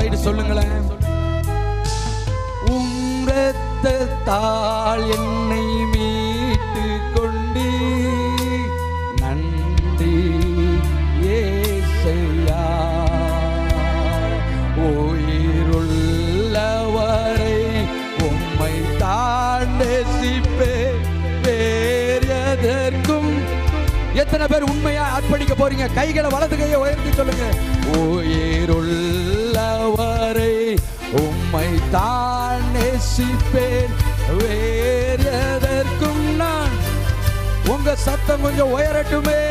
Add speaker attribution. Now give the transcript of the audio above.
Speaker 1: Side சொல்லுங்களேன். உம் இரத்தத்தால் என்னை மீட்டு கொண்டு நன்றி ஏசையா. உயிருள்ளவரை உம்மை தான் நேசிப்பேன், வேறு எதற்கும். எத்தனை பேர் உண்மையா அர்ப்பணிக்க போறீங்க? கைகளை வலது கையை உயர்த்தி சொல்லுங்க. உயிருள்ளவரை உம்மை தான் நேசிப்பேன், வேறு எதற்கும் நான். உங்க சத்தம் கொஞ்சம் உயரட்டுமே.